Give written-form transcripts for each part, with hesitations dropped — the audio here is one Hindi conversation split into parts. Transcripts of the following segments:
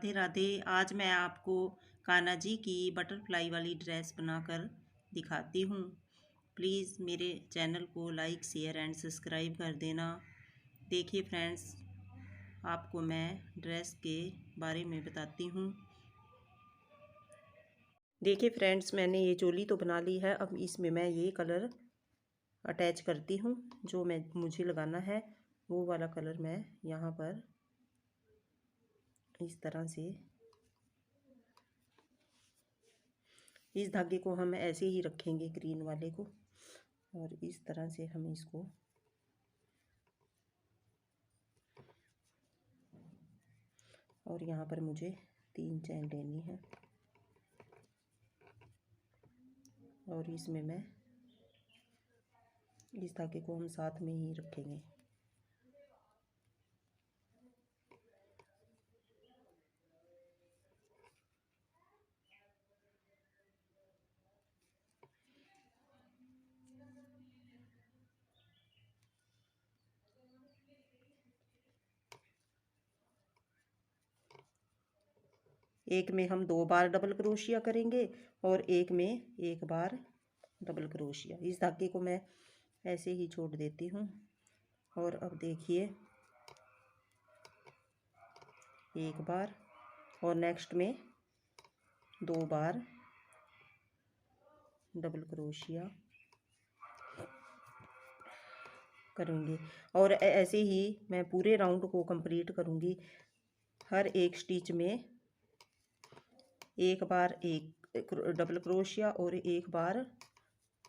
राधे राधे। आज मैं आपको कान्हा जी की बटरफ्लाई वाली ड्रेस बनाकर दिखाती हूँ। प्लीज़ मेरे चैनल को लाइक शेयर एंड सब्सक्राइब कर देना। देखिए फ्रेंड्स, आपको मैं ड्रेस के बारे में बताती हूँ। देखिए फ्रेंड्स, मैंने ये चोली तो बना ली है। अब इसमें मैं ये कलर अटैच करती हूँ। जो मुझे लगाना है वो वाला कलर मैं यहाँ पर इस तरह से, इस धागे को हम ऐसे ही रखेंगे ग्रीन वाले को, और इस तरह से हम इसको और यहाँ पर मुझे 3 चैन लेनी है और इसमें मैं इस धागे को हम साथ में ही रखेंगे। एक में हम 2 बार डबल क्रोशिया करेंगे और एक में 1 बार डबल क्रोशिया। इस धागे को मैं ऐसे ही छोड़ देती हूँ। और अब देखिए, 1 बार और नेक्स्ट में 2 बार डबल क्रोशिया करूँगी और ऐसे ही मैं पूरे राउंड को कंप्लीट करूँगी। हर एक स्टिच में 1 बार 1 डबल क्रोशिया और 1 बार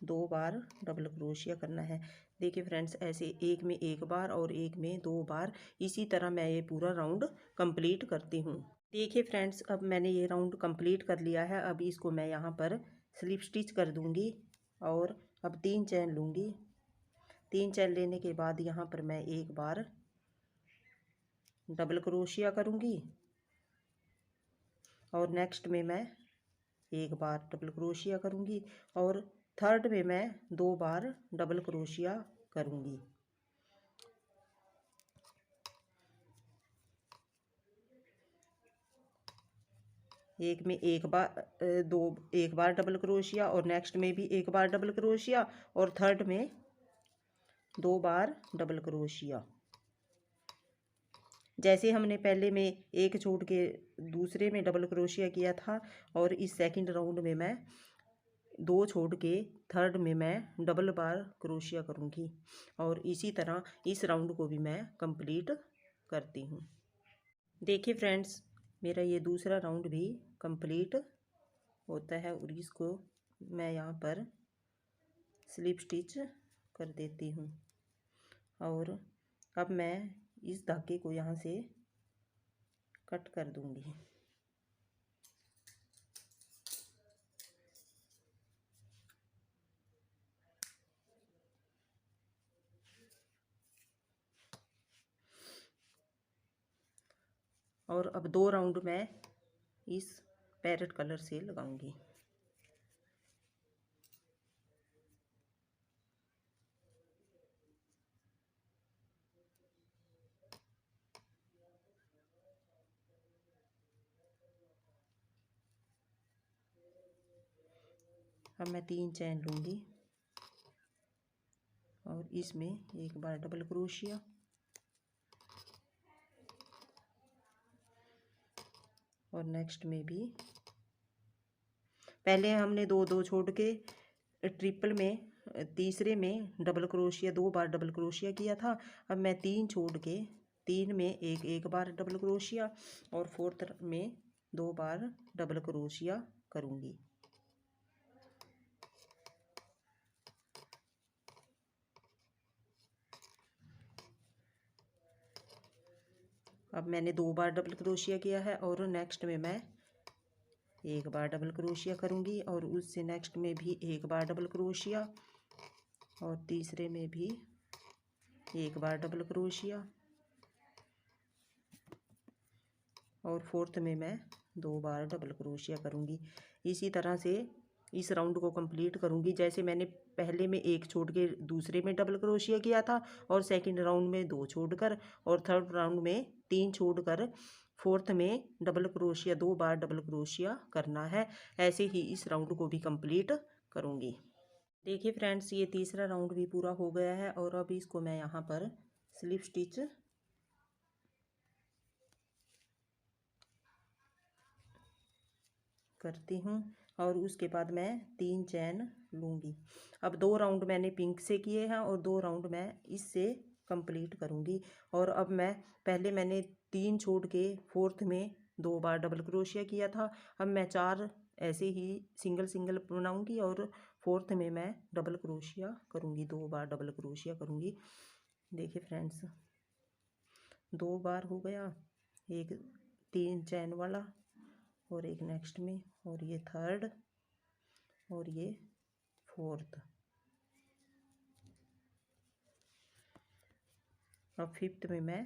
2 बार डबल क्रोशिया करना है। देखिए फ्रेंड्स, ऐसे एक में 1 बार और एक में 2 बार, इसी तरह मैं ये पूरा राउंड कंप्लीट करती हूँ। देखिए फ्रेंड्स, अब मैंने ये राउंड कंप्लीट कर लिया है। अब इसको मैं यहाँ पर स्लिप स्टिच कर दूँगी और अब 3 चैन लूँगी। 3 चैन लेने के बाद यहाँ पर मैं 1 बार डबल क्रोशिया करूँगी और नेक्स्ट में मैं 1 बार डबल क्रोशिया करूँगी और थर्ड में मैं 2 बार डबल क्रोशिया करूँगी। एक में 1 बार डबल क्रोशिया और नेक्स्ट में भी 1 बार डबल क्रोशिया और थर्ड में 2 बार डबल क्रोशिया। जैसे हमने पहले में एक छोड़ के दूसरे में डबल क्रोशिया किया था, और इस सेकंड राउंड में मैं 2 छोड़ के थर्ड में मैं डबल बार क्रोशिया करूँगी और इसी तरह इस राउंड को भी मैं कंप्लीट करती हूँ। देखिए फ्रेंड्स, मेरा ये दूसरा राउंड भी कंप्लीट होता है और इसको मैं यहाँ पर स्लिप स्टिच कर देती हूँ और अब मैं इस धागे को यहाँ से कट कर दूँगी। और अब 2 राउंड मैं इस पैरेट कलर से लगाऊंगी। अब मैं 3 चैन लूँगी और इसमें 1 बार डबल क्रोशिया और नेक्स्ट में भी पहले हमने 2 छोड़ के ट्रिपल में तीसरे में डबल क्रोशिया 2 बार डबल क्रोशिया किया था। अब मैं 3 छोड़ के 3 में 1 बार डबल क्रोशिया और फोर्थ में 2 बार डबल क्रोशिया करूँगी। अब मैंने 2 बार डबल क्रोशिया किया है और नेक्स्ट में मैं 1 बार डबल क्रोशिया करूँगी और उससे नेक्स्ट में भी 1 बार डबल क्रोशिया और तीसरे में भी 1 बार डबल क्रोशिया और फोर्थ में मैं 2 बार डबल क्रोशिया करूँगी। इसी तरह से इस राउंड को कंप्लीट करूँगी। जैसे मैंने पहले में 1 छोड़ के दूसरे में डबल क्रोशिया किया था और सेकंड राउंड में 2 छोड़कर और थर्ड राउंड में 3 छोड़कर फोर्थ में डबल क्रोशिया 2 बार डबल क्रोशिया करना है। ऐसे ही इस राउंड को भी कंप्लीट करूँगी। देखिए फ्रेंड्स, ये तीसरा राउंड भी पूरा हो गया है और अब इसको मैं यहाँ पर स्लिप स्टिच करती हूँ और उसके बाद मैं 3 चैन लूँगी। अब 2 राउंड मैंने पिंक से किए हैं और 2 राउंड मैं इससे कंप्लीट करूँगी। और अब पहले मैंने 3 छोड़ के फोर्थ में 2 बार डबल क्रोशिया किया था। अब मैं 4 ऐसे ही सिंगल सिंगल बनाऊँगी और फोर्थ में मैं डबल क्रोशिया करूँगी, 2 बार डबल क्रोशिया करूँगी। देखिए फ्रेंड्स, 2 बार हो गया, एक 3 चैन वाला और एक नेक्स्ट में, और ये थर्ड और ये फोर्थ। अब फिफ्थ में मैं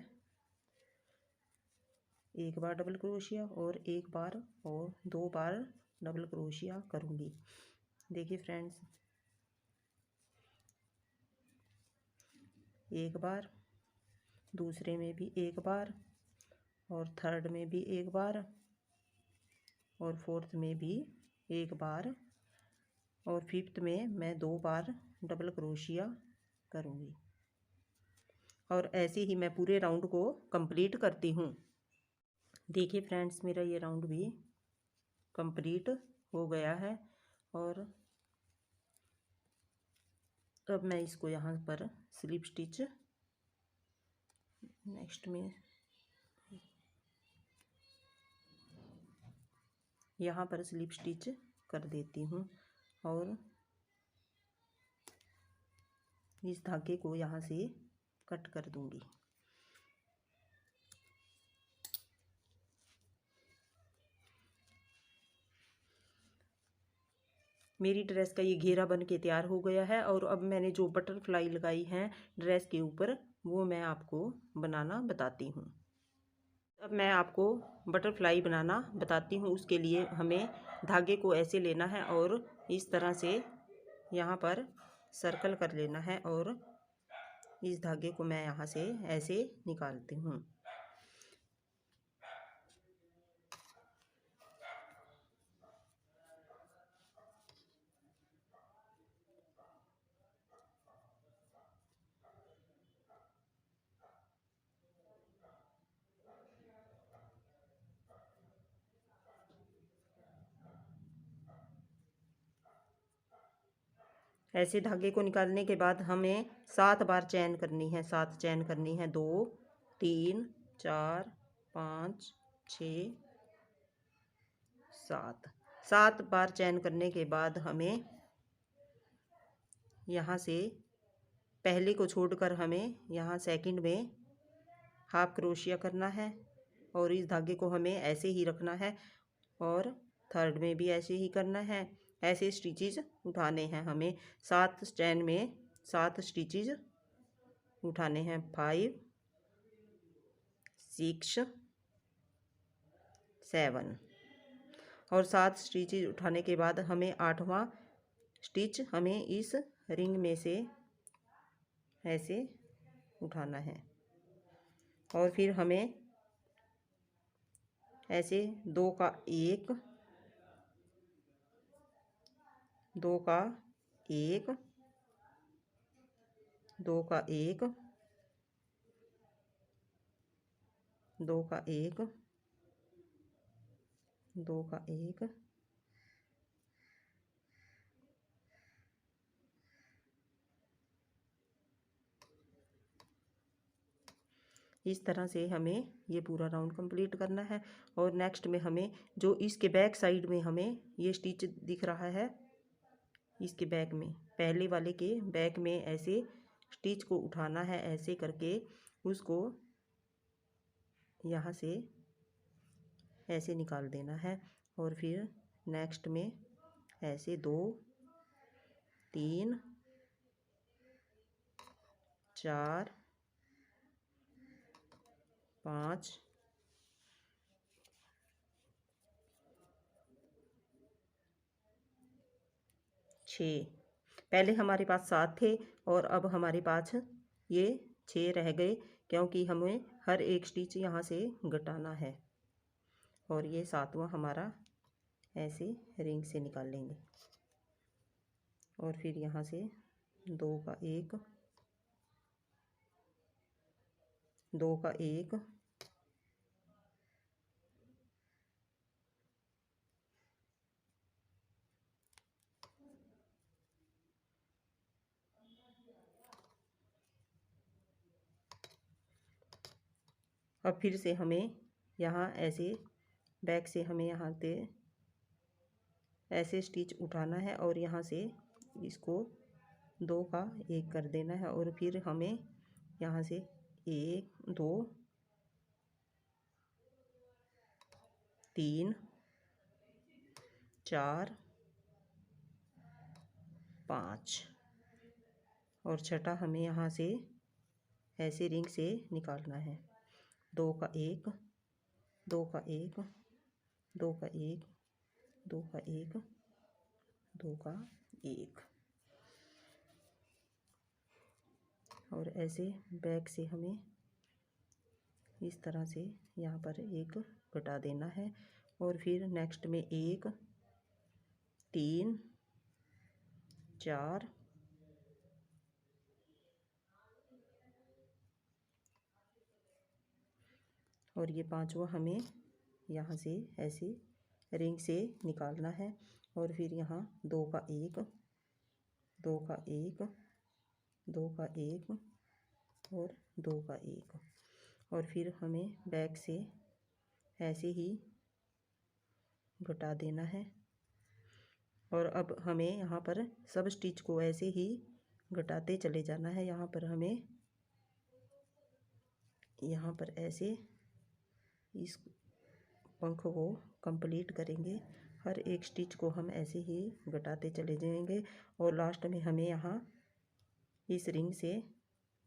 एक बार डबल क्रोशिया और एक बार और 2 बार डबल क्रोशिया करूँगी। देखिए फ्रेंड्स, एक बार, दूसरे में भी एक बार और थर्ड में भी एक बार और फोर्थ में भी एक बार और फिफ्थ में मैं 2 बार डबल क्रोशिया करूँगी। और ऐसे ही मैं पूरे राउंड को कंप्लीट करती हूँ। देखिए फ्रेंड्स, मेरा ये राउंड भी कंप्लीट हो गया है और अब मैं इसको यहाँ पर स्लिप स्टिच नेक्स्ट में यहाँ पर स्लिप स्टिच कर देती हूँ और इस धागे को यहाँ से कट कर दूँगी। मेरी ड्रेस का ये घेरा बन के तैयार हो गया है और अब मैंने जो बटरफ्लाई लगाई हैं ड्रेस के ऊपर वो मैं आपको बनाना बताती हूँ। अब मैं आपको बटरफ्लाई बनाना बताती हूँ। उसके लिए हमें धागे को ऐसे लेना है और इस तरह से यहाँ पर सर्कल कर लेना है और इस धागे को मैं यहाँ से ऐसे निकालती हूँ। ऐसे धागे को निकालने के बाद हमें 7 बार चैन करनी है। 7 चैन करनी है, 2 3 4 5 6 7। 7 बार चैन करने के बाद हमें यहाँ से पहले को छोड़कर हमें यहाँ सेकंड में हाफ क्रोशिया करना है और इस धागे को हमें ऐसे ही रखना है और थर्ड में भी ऐसे ही करना है। ऐसे स्टिचेस उठाने हैं हमें। 7 चैन में 7 स्टिचेस उठाने हैं, 5 6 7 और 7 स्टिचेस उठाने के बाद हमें 8वां स्टिच हमें इस रिंग में से ऐसे उठाना है और फिर हमें ऐसे 2 का 1 2 का 1 2 का 1 2 का 1 2 का 1 इस तरह से हमें ये पूरा राउंड कंप्लीट करना है। और नेक्स्ट में हमें जो इसके बैक साइड में हमें ये स्टिच दिख रहा है, इसके बैक में, पहले वाले के बैक में ऐसे स्टिच को उठाना है, ऐसे करके उसको यहाँ से ऐसे निकाल देना है और फिर नेक्स्ट में ऐसे 2 3 4 5 6। पहले हमारे पास 7 थे और अब हमारे पास ये 6 रह गए क्योंकि हमें हर एक स्टिच यहाँ से घटाना है। और ये सातवां हमारा ऐसे रिंग से निकाल लेंगे। और फिर यहाँ से 2 का 1, 2 का 1, अब फिर से हमें यहाँ ऐसे बैक से हमें यहाँ से ऐसे स्टिच उठाना है और यहाँ से इसको 2 का 1 कर देना है। और फिर हमें यहाँ से 1 2 3 4 5 और छठा हमें यहाँ से ऐसे रिंग से निकालना है। 2 का 1, 2 का 1, 2 का 1, 2 का 1, 2 का 1 और ऐसे बैक से हमें इस तरह से यहाँ पर 1 घटा देना है। और फिर नेक्स्ट में 1 3 4 और ये पांचवा हमें यहाँ से ऐसे रिंग से निकालना है। और फिर यहाँ 2 का 1, 2 का 1, 2 का 1 और 2 का 1 और फिर हमें बैक से ऐसे ही घटा देना है। और अब हमें यहाँ पर सब स्टिच को ऐसे ही घटाते चले जाना है। यहाँ पर हमें यहाँ पर ऐसे इस पंख को कंप्लीट करेंगे। हर एक स्टिच को हम ऐसे ही घटाते चले जाएंगे और लास्ट में हमें यहाँ इस रिंग से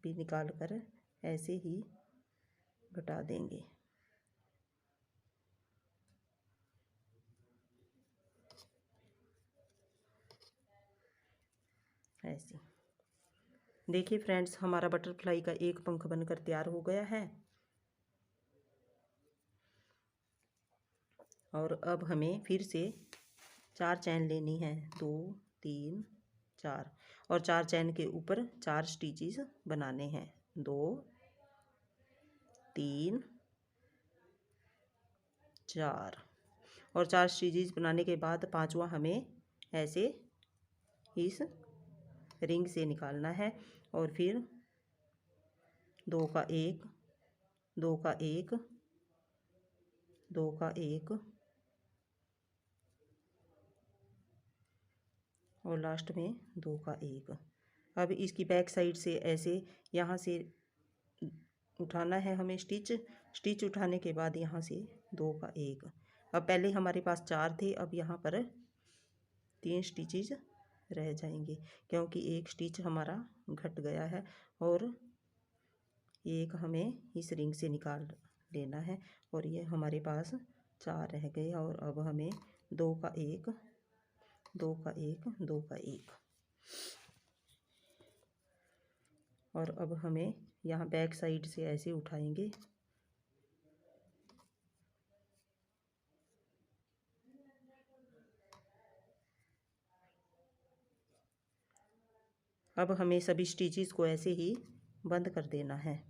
भी निकाल कर ऐसे ही घटा देंगे। ऐसे देखिए फ्रेंड्स, हमारा बटरफ्लाई का एक पंख बनकर तैयार हो गया है। और अब हमें फिर से 4 चैन लेनी है, 2 3 4 और 4 चैन के ऊपर 4 स्टिचेस बनाने हैं। 2 3 4 और 4 स्टिचेस बनाने के बाद पांचवा हमें ऐसे इस रिंग से निकालना है। और फिर 2 का 1, 2 का 1, 2 का 1 और लास्ट में 2 का 1। अब इसकी बैक साइड से ऐसे यहाँ से उठाना है हमें स्टिच उठाने के बाद यहाँ से 2 का 1। अब पहले हमारे पास 4 थे, अब यहाँ पर 3 स्टिचेस रह जाएंगे क्योंकि एक स्टिच हमारा घट गया है। और एक हमें इस रिंग से निकाल लेना है और ये हमारे पास 4 रह गए। और अब हमें 2 का 1, 2 का 1, 2 का 1 और अब हमें यहाँ बैक साइड से ऐसे उठाएंगे। अब हमें सभी स्टिचेस को ऐसे ही बंद कर देना है।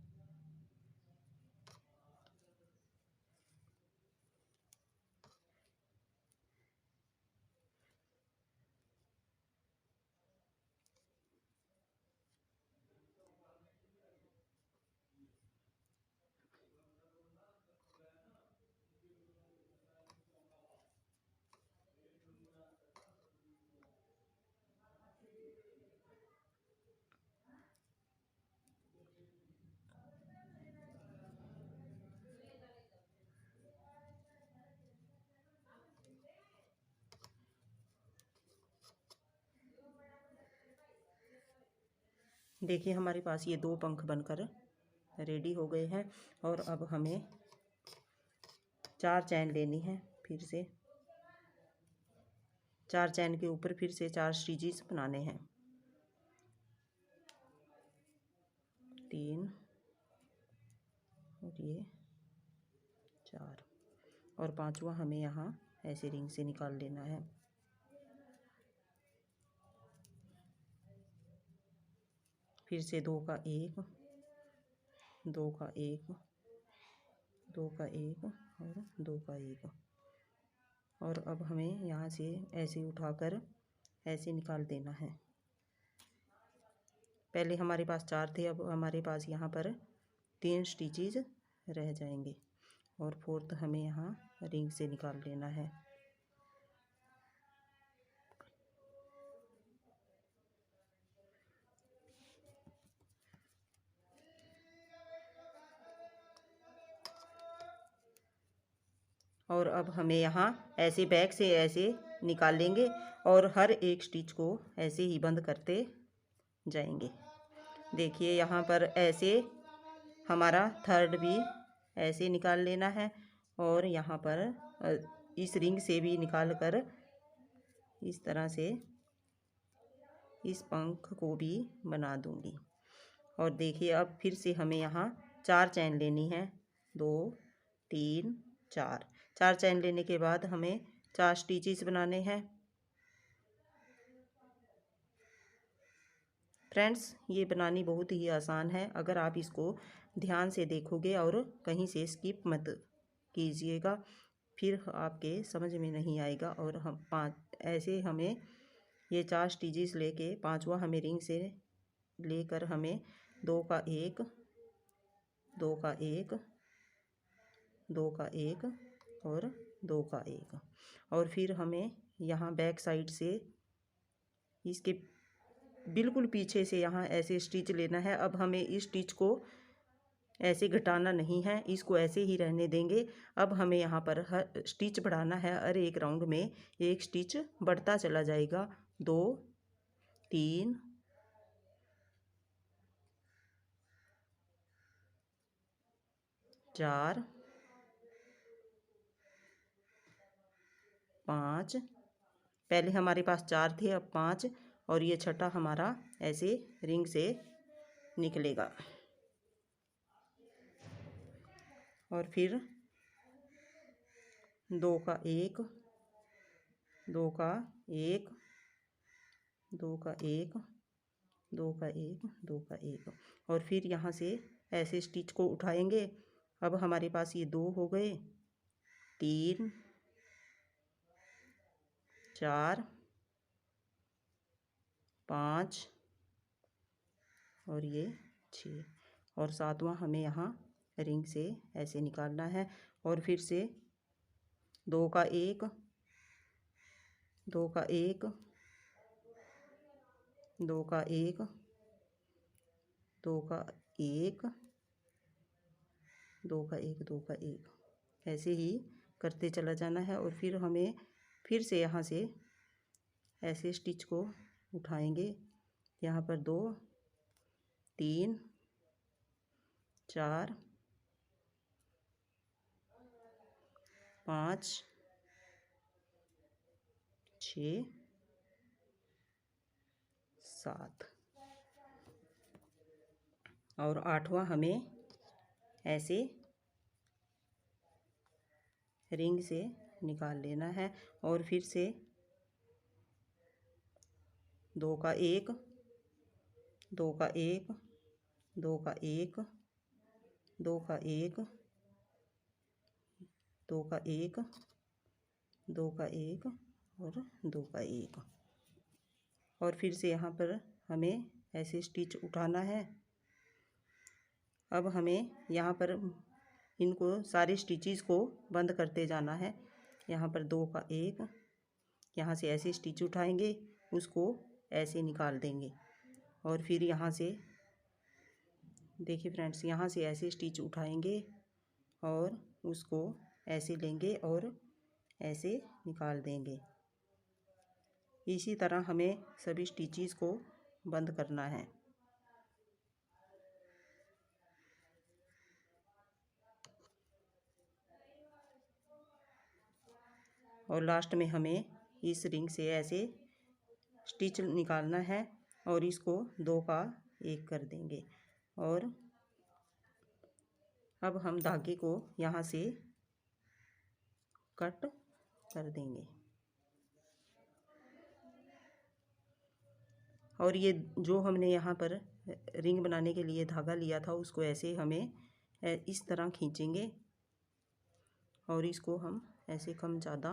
देखिए हमारे पास ये 2 पंख बनकर रेडी हो गए हैं। और अब हमें 4 चैन लेनी है। फिर से 4 चैन के ऊपर फिर से 4 स्टिचेस बनाने हैं। 3 और ये 4 और पांचवा हमें यहाँ ऐसे रिंग से निकाल लेना है। फिर से 2 का 1, 2 का 1, 2 का 1 और 2 का 1। और अब हमें यहाँ से ऐसे उठाकर ऐसे निकाल देना है। पहले हमारे पास 4 थे, अब हमारे पास यहाँ पर 3 स्टिचेज रह जाएंगे और फोर्थ हमें यहाँ रिंग से निकाल लेना है। और अब हमें यहाँ ऐसे बैक से ऐसे निकाल लेंगे और हर एक स्टिच को ऐसे ही बंद करते जाएंगे। देखिए यहाँ पर ऐसे हमारा थर्ड भी ऐसे निकाल लेना है और यहाँ पर इस रिंग से भी निकाल कर इस तरह से इस पंख को भी बना दूंगी। और देखिए अब फिर से हमें यहाँ 4 चैन लेनी है, 2 3 4। 4 चैन लेने के बाद हमें 4 स्टिचेस बनाने हैं। फ्रेंड्स, ये बनानी बहुत ही आसान है, अगर आप इसको ध्यान से देखोगे और कहीं से स्किप मत कीजिएगा, फिर आपके समझ में नहीं आएगा। और हम 5 ऐसे हमें ये 4 स्टिचेस लेके पांचवा हमें रिंग से लेकर हमें 2 का 1, 2 का 1, 2 का 1 और 2 का 1। और फिर हमें यहाँ बैक साइड से इसके बिल्कुल पीछे से यहाँ ऐसे स्टिच लेना है। अब हमें इस स्टिच को ऐसे घटाना नहीं है, इसको ऐसे ही रहने देंगे। अब हमें यहाँ पर हर स्टिच बढ़ाना है, हर एक राउंड में एक स्टिच बढ़ता चला जाएगा। 2 3 4 5, पहले हमारे पास 4 थे, अब 5 और ये छठा हमारा ऐसे रिंग से निकलेगा। और फिर 2 का 1, 2 का 1, 2 का 1, 2 का 1, 2 का 1 और फिर यहाँ से ऐसे स्टिच को उठाएंगे। अब हमारे पास ये 2 हो गए, 3 4 5 और ये 6 और सातवां हमें यहाँ रिंग से ऐसे निकालना है। और फिर से 2 का 1, 2 का 1, 2 का 1, 2 का 1, 2 का 1, 2 का 1 ऐसे ही करते चला जाना है। और फिर हमें फिर से यहाँ से ऐसे स्टिच को उठाएंगे, यहाँ पर 2 3 4 5 6 7 और आठवां हमें ऐसे रिंग से निकाल लेना है। और फिर से 2 का 1, 2 का 1, 2 का 1, 2 का 1, 2 का 1, 2 का 1 और 2 का 1 और फिर से यहाँ पर हमें ऐसे स्टिच उठाना है। अब हमें यहाँ पर इनको सारे स्टिचेस को बंद करते जाना है। यहाँ पर 2 का 1, यहाँ से ऐसे स्टिच उठाएंगे, उसको ऐसे निकाल देंगे। और फिर यहाँ से देखिए फ्रेंड्स, यहाँ से ऐसे स्टिच उठाएंगे और उसको ऐसे लेंगे और ऐसे निकाल देंगे। इसी तरह हमें सभी स्टिचेस को बंद करना है। और लास्ट में हमें इस रिंग से ऐसे स्टिच निकालना है और इसको 2 का 1 कर देंगे। और अब हम धागे को यहाँ से कट कर देंगे। और ये जो हमने यहाँ पर रिंग बनाने के लिए धागा लिया था उसको ऐसे हमें इस तरह खींचेंगे और इसको हम ऐसे कम ज़्यादा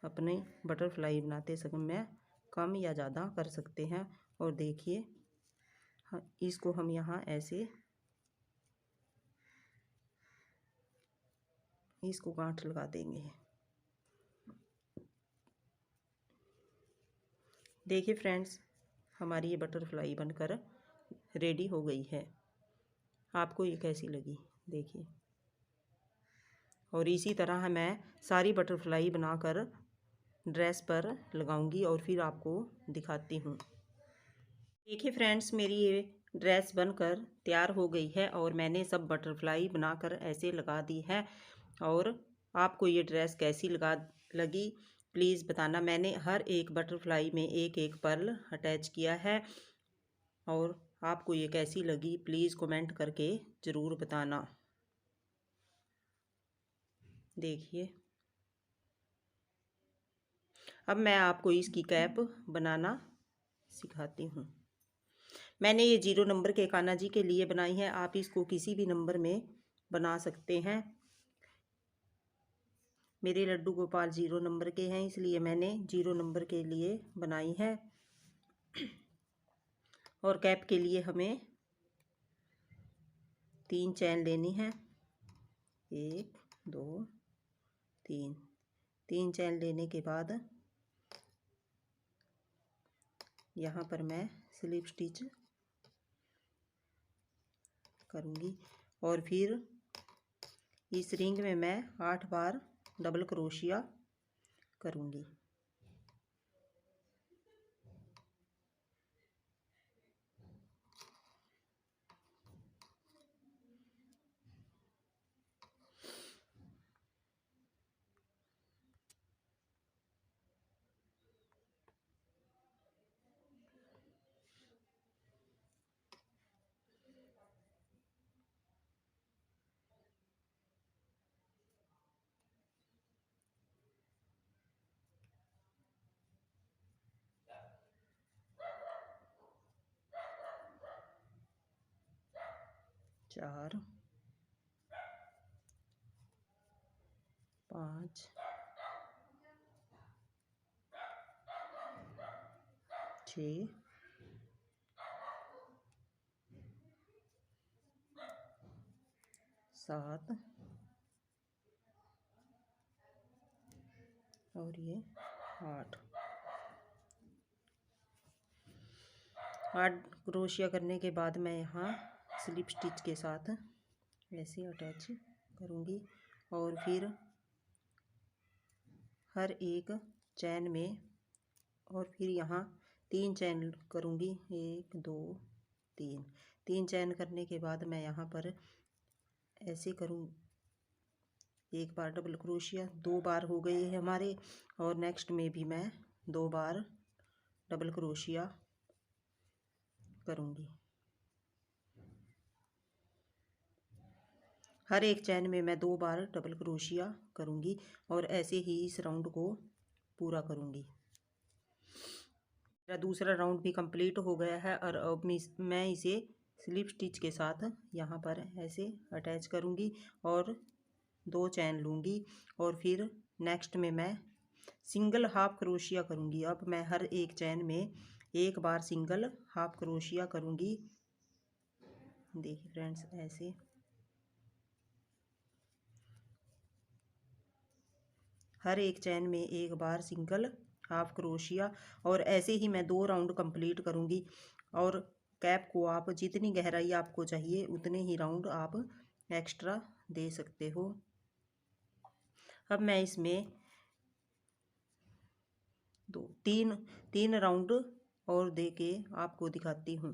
अपने बटरफ्लाई बनाते समय कम या ज़्यादा कर सकते हैं। और देखिए इसको हम यहाँ ऐसे इसको गांठ लगा देंगे। देखिए फ्रेंड्स, हमारी ये बटरफ्लाई बनकर रेडी हो गई है। आपको ये कैसी लगी देखिए। और इसी तरह मैं सारी बटरफ्लाई बनाकर ड्रेस पर लगाऊंगी और फिर आपको दिखाती हूँ। देखिए फ्रेंड्स, मेरी ये ड्रेस बनकर तैयार हो गई है और मैंने सब बटरफ्लाई बनाकर ऐसे लगा दी है। और आपको ये ड्रेस कैसी लगी प्लीज़ बताना। मैंने हर एक बटरफ्लाई में एक एक पर्ल अटैच किया है। और आपको ये कैसी लगी प्लीज़ कमेंट करके ज़रूर बताना। देखिए अब मैं आपको इसकी कैप बनाना सिखाती हूँ। मैंने ये 0 नंबर के कान्हा जी के लिए बनाई है। आप इसको किसी भी नंबर में बना सकते हैं। मेरे लड्डू गोपाल 0 नंबर के हैं, इसलिए मैंने 0 नंबर के लिए बनाई है। और कैप के लिए हमें 3 चैन लेनी है। 1 2 3 चैन लेने के बाद यहाँ पर मैं स्लिप स्टिच करूँगी और फिर इस रिंग में मैं 8 बार डबल क्रोशिया करूँगी। चार 5 6 7 और ये 8 क्रोशिया करने के बाद मैं यहाँ स्लिप स्टिच के साथ ऐसे अटैच करूँगी और फिर हर एक चैन में और फिर यहाँ 3 चैन करूँगी। 1 2 3 चैन करने के बाद मैं यहाँ पर ऐसे करूँ। एक बार डबल क्रोशिया, 2 बार हो गए हैं हमारे। और नेक्स्ट में भी मैं 2 बार डबल क्रोशिया करूँगी। हर एक चैन में मैं 2 बार डबल क्रोशिया करूँगी और ऐसे ही इस राउंड को पूरा करूँगी। मेरा दूसरा राउंड भी कंप्लीट हो गया है और अब मैं इसे स्लिप स्टिच के साथ यहाँ पर ऐसे अटैच करूँगी और 2 चैन लूँगी और फिर नेक्स्ट में मैं सिंगल हाफ क्रोशिया करूँगी। अब मैं हर एक चैन में एक बार सिंगल हाफ क्रोशिया करूँगी। देखिए फ्रेंड्स, ऐसे हर एक चैन में एक बार सिंगल हाफ क्रोशिया और ऐसे ही मैं 2 राउंड कंप्लीट करूँगी। और कैप को आप जितनी गहराई आपको चाहिए उतने ही राउंड आप एक्स्ट्रा दे सकते हो। अब मैं इसमें 3 राउंड और दे के आपको दिखाती हूँ।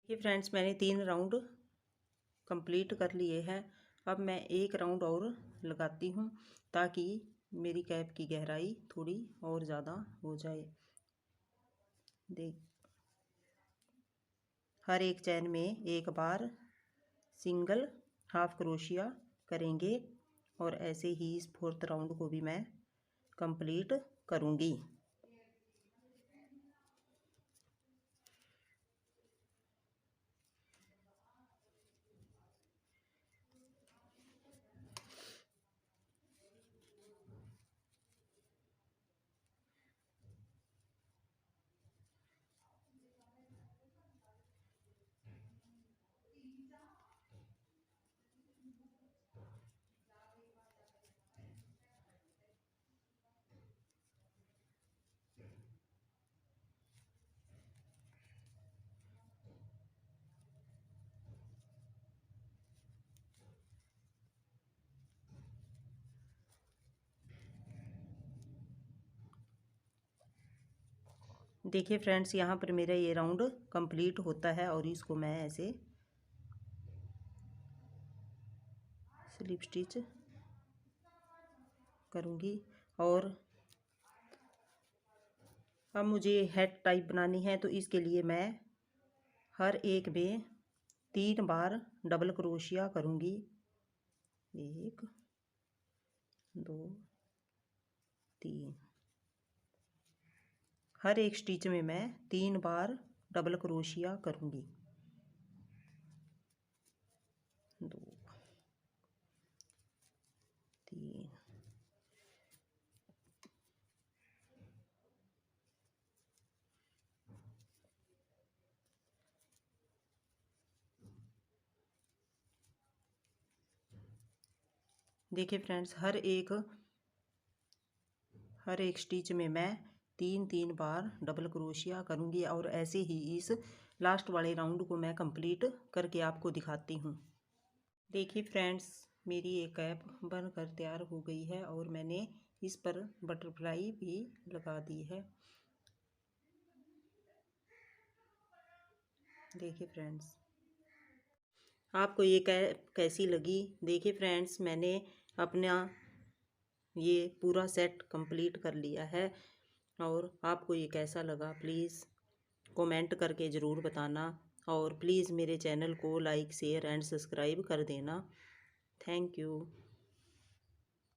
ये फ्रेंड्स, मैंने 3 राउंड कंप्लीट कर लिए हैं। अब मैं एक राउंड और लगाती हूँ ताकि मेरी कैप की गहराई थोड़ी और ज़्यादा हो जाए। देख, हर एक चैन में एक बार सिंगल हाफ क्रोशिया करेंगे और ऐसे ही इस 4th राउंड को भी मैं कंप्लीट करूँगी। देखिए फ्रेंड्स, यहाँ पर मेरा ये राउंड कंप्लीट होता है और इसको मैं ऐसे स्लिप स्टिच करूँगी। और अब मुझे हेड टाइप बनानी है, तो इसके लिए मैं हर एक में 3 बार डबल क्रोशिया करूँगी। 1 2 3। हर एक स्टिच में मैं 3 बार डबल क्रोशिया करूँगी। 2 3। देखिए फ्रेंड्स, हर एक स्टिच में मैं 3 बार डबल क्रोशिया करूँगी और ऐसे ही इस लास्ट वाले राउंड को मैं कंप्लीट करके आपको दिखाती हूँ। देखिए फ्रेंड्स, मेरी एक कैप बनकर तैयार हो गई है और मैंने इस पर बटरफ्लाई भी लगा दी है। देखिए फ्रेंड्स, आपको ये कैप कैसी लगी? देखिए फ्रेंड्स, मैंने अपना ये पूरा सेट कंप्लीट कर लिया है और आपको ये कैसा लगा प्लीज़ कमेंट करके ज़रूर बताना और प्लीज़ मेरे चैनल को लाइक शेयर एंड सब्सक्राइब कर देना। Thank you.